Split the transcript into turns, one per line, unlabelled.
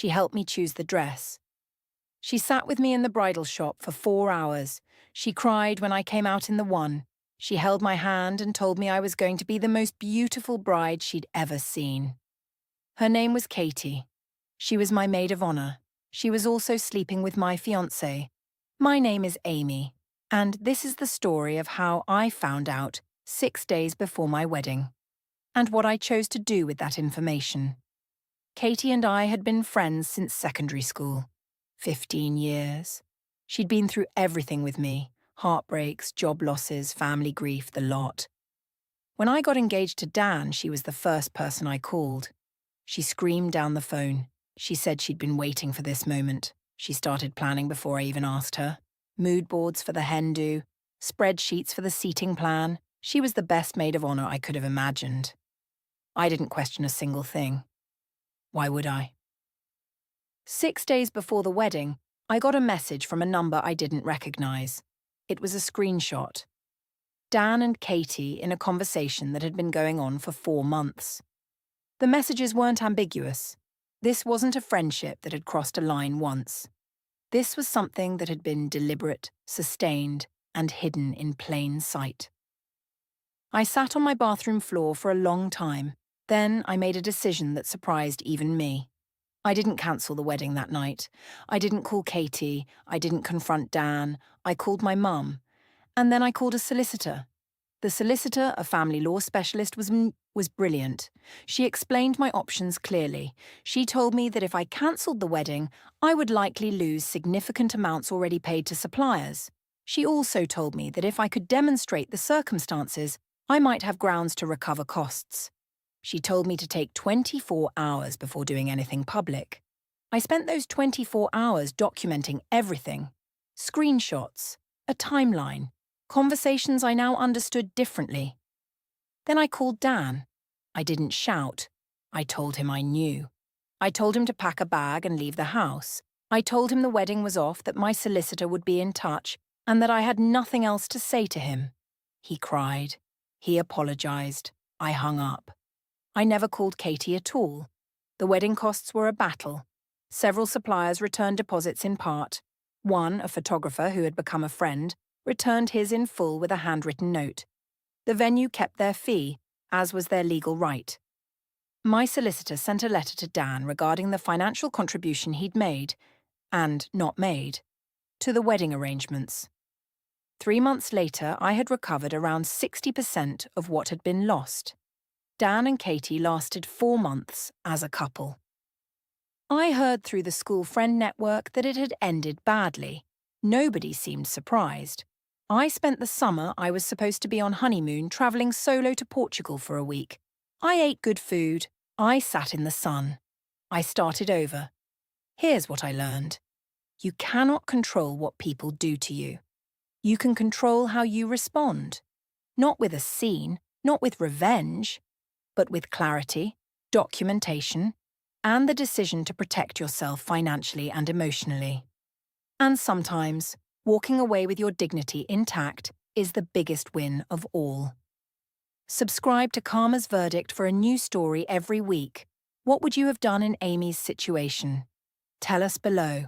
She helped me choose the dress. She sat with me in the bridal shop for 4 hours. She cried when I came out in the one. She held my hand and told me I was going to be the most beautiful bride she'd ever seen. Her name was Katie. She was my maid of honor. She was also sleeping with my fiance. My name is Amy, and this is the story of how I found out 6 days before my wedding, and what I chose to do with that information. Katie and I had been friends since secondary school. 15 years. She'd been through everything with me: heartbreaks, job losses, family grief, the lot. When I got engaged to Dan, she was the first person I called. She screamed down the phone. She said she'd been waiting for this moment. She started planning before I even asked her. Mood boards for the hen-do, spreadsheets for the seating plan. She was the best maid of honor I could have imagined. I didn't question a single thing. Why would I? 6 days before the wedding, I got a message from a number I didn't recognize. It was a screenshot. Dan and Katie in a conversation that had been going on for 4 months. The messages weren't ambiguous. This wasn't a friendship that had crossed a line once. This was something that had been deliberate, sustained, and hidden in plain sight. I sat on my bathroom floor for a long time. Then I made a decision that surprised even me. I didn't cancel the wedding that night. I didn't call Katie. I didn't confront Dan. I called my mum. And then I called a solicitor. The solicitor, a family law specialist, was brilliant. She explained my options clearly. She told me that if I cancelled the wedding, I would likely lose significant amounts already paid to suppliers. She also told me that if I could demonstrate the circumstances, I might have grounds to recover costs. She told me to take 24 hours before doing anything public. I spent those 24 hours documenting everything. Screenshots, a timeline, conversations I now understood differently. Then I called Dan. I didn't shout. I told him I knew. I told him to pack a bag and leave the house. I told him the wedding was off, that my solicitor would be in touch, and that I had nothing else to say to him. He cried. He apologized. I hung up. I never called Katie at all. The wedding costs were a battle. Several suppliers returned deposits in part. One, a photographer who had become a friend, returned his in full with a handwritten note. The venue kept their fee, as was their legal right. My solicitor sent a letter to Dan regarding the financial contribution he'd made, and not made, to the wedding arrangements. 3 months later, I had recovered around 60% of what had been lost. Dan and Katie lasted 4 months as a couple. I heard through the school friend network that it had ended badly. Nobody seemed surprised. I spent the summer I was supposed to be on honeymoon travelling solo to Portugal for a week. I ate good food. I sat in the sun. I started over. Here's what I learned. You cannot control what people do to you. You can control how you respond. Not with a scene, not with revenge, but with clarity, documentation, and the decision to protect yourself financially and emotionally. And sometimes, walking away with your dignity intact is the biggest win of all. Subscribe to Karma's Verdict for a new story every week. What would you have done in Amy's situation? Tell us below.